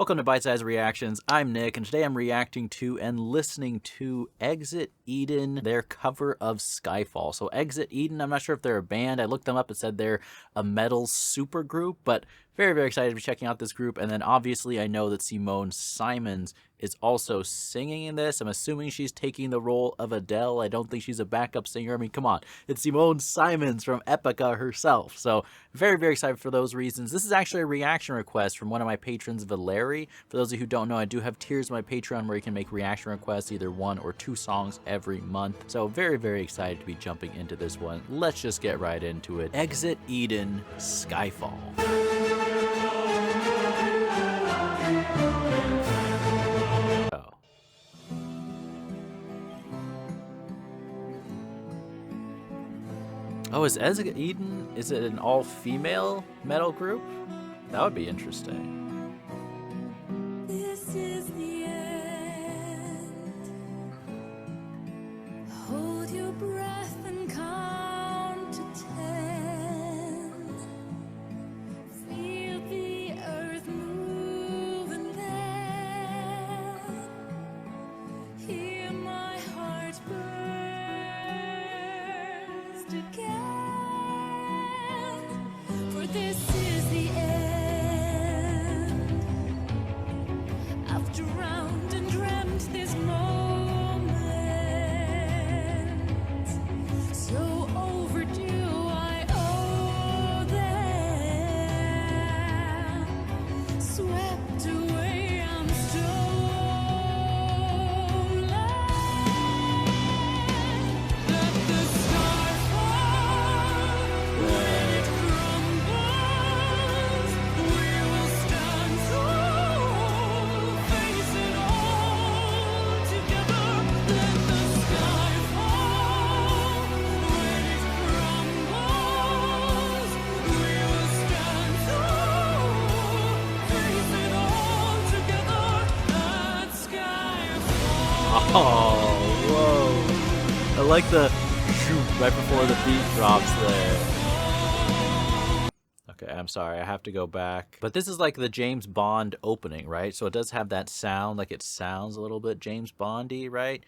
Welcome to Bite Size Reactions. I'm Nick, and today I'm reacting to and listening to Exit Eden, their cover of Skyfall. So Exit Eden, I'm not sure if they're a band. I looked them up and said they're a metal supergroup, but very, very excited to be checking out this group. And then obviously I know that Simone Simons is also singing in this. I'm assuming she's taking the role of Adele. I don't think she's a backup singer. I mean, come on. It's Simone Simons from Epica herself. So very, very excited for those reasons. This is actually a reaction request from one of my patrons, Valeri. For those of you who don't know, I do have tiers on my Patreon where you can make reaction requests, either 1 or 2 songs every month. So very, very excited to be jumping into this one. Let's just get right into it. Exit Eden, Skyfall. Oh, is Exit Eden, is it an all-female metal group? That would be interesting. This is the end. Hold your breath and count to 10. Feel the earth move and then hear my heart burst again. For this is the end. I've drowned and dreamt this moment, so overdue I owe them. Swept away, I'm stolen. Let the sky fall. When it crumbles, we will stand tall. Face it all together. Let the sky fall. When it crumbles, we will stand tall. Face it all together. Let sky fall. Oh, whoa. I like the shoot right before the beat drops there. Okay, I'm sorry, I have to go back. But this is like the James Bond opening, right? So it does have that sound, like it sounds a little bit James Bondy, right?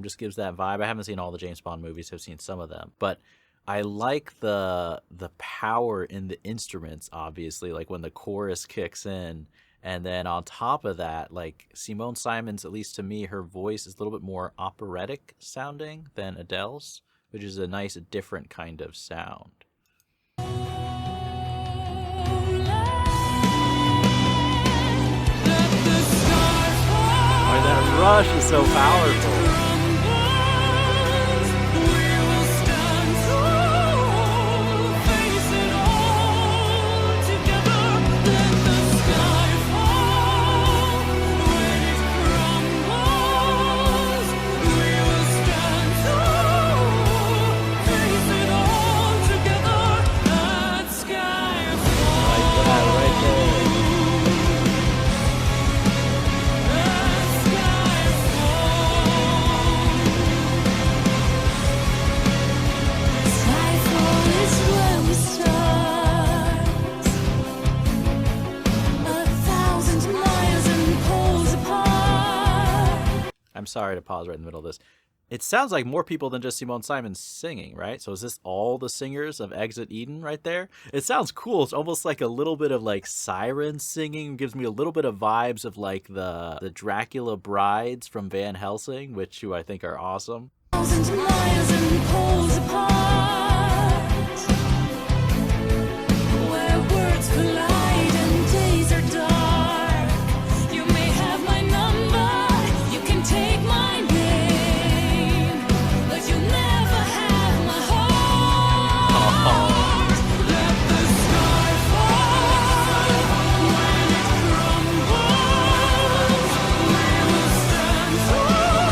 Just gives that vibe. I haven't seen all the James Bond movies, I've seen some of them. But I like the power in the instruments, obviously, like when the chorus kicks in. And then on top of that, like Simone Simons, at least to me, her voice is a little bit more operatic sounding than Adele's, which is a nice different kind of sound. Oh, that rush is so powerful. I'm sorry to pause right in the middle of this. It sounds like more people than just Simone Simons singing, right? So is this all the singers of Exit Eden right there? It sounds cool. It's almost like a little bit of like siren singing. It gives me a little bit of vibes of like the Dracula brides from Van Helsing, who I think are awesome. Thousands of miles and poles apart, where words collide and days are dark. You may have my number, you can take my name, but you'll never have my heart. Let the sky fall. When it crumbles, we will stand tall.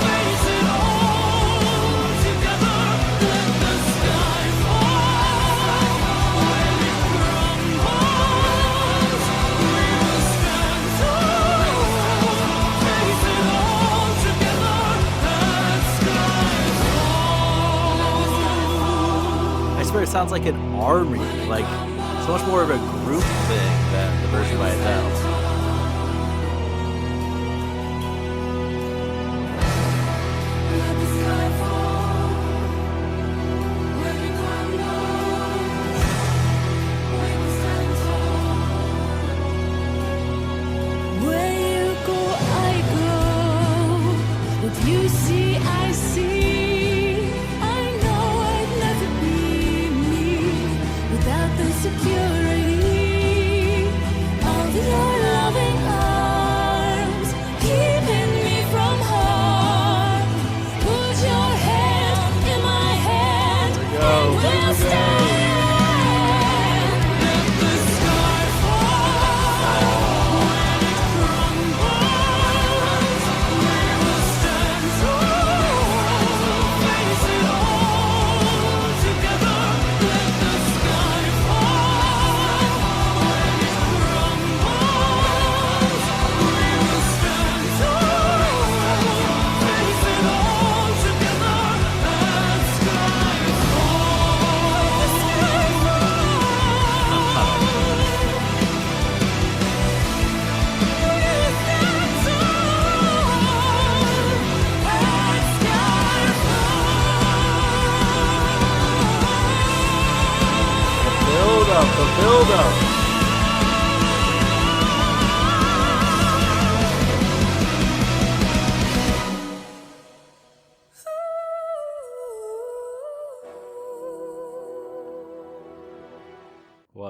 Face it all together. Let the sky fall. When it crumbles, we will stand tall. Face it all together. Let sky fall. I swear it sounds like an army, like so much more of a group thing than the version by Adele.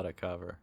a cover.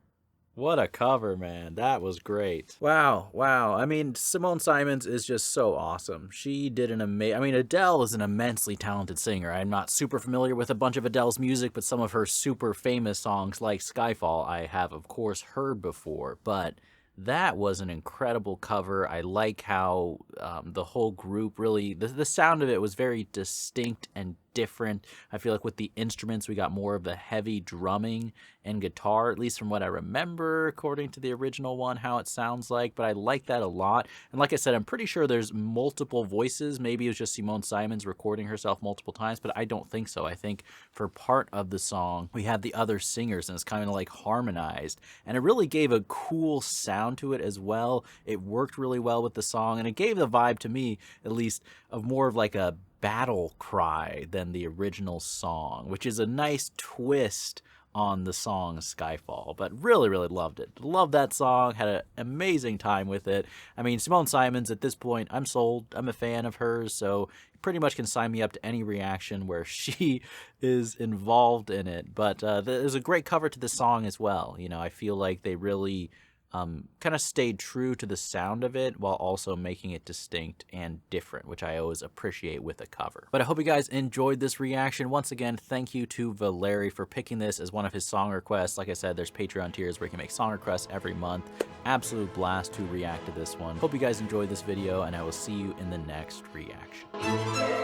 What a cover, man. That was great. Wow, wow. I mean, Simone Simons is just so awesome. She did an amazing... I mean, Adele is an immensely talented singer. I'm not super familiar with a bunch of Adele's music, but some of her super famous songs like Skyfall I have, of course, heard before. But that was an incredible cover. I like how the whole group really... The sound of it was very distinct and different. I feel like with the instruments, we got more of the heavy drumming and guitar, at least from what I remember, according to the original one, how it sounds like. But I like that a lot. And like I said, I'm pretty sure there's multiple voices. Maybe it was just Simone Simons recording herself multiple times, but I don't think so. I think for part of the song, we had the other singers, and it's kind of like harmonized. And it really gave a cool sound to it as well. It worked really well with the song, and it gave the vibe to me, at least, of more of like a battle cry than the original song, which is a nice twist on the song Skyfall. But really, really loved it. Loved that song. Had an amazing time with it. I mean, Simone Simons, at this point, I'm sold. I'm a fan of hers, so pretty much can sign me up to any reaction where she is involved in it. But there's a great cover to the song as well. You know, I feel like they really kind of stayed true to the sound of it while also making it distinct and different, which I always appreciate with a cover. But I hope you guys enjoyed this reaction. Once again, thank you to Valeri for picking this as one of his song requests. Like I said, there's Patreon tiers where you can make song requests every month. Absolute blast to react to this one. Hope you guys enjoyed this video, and I will see you in the next reaction.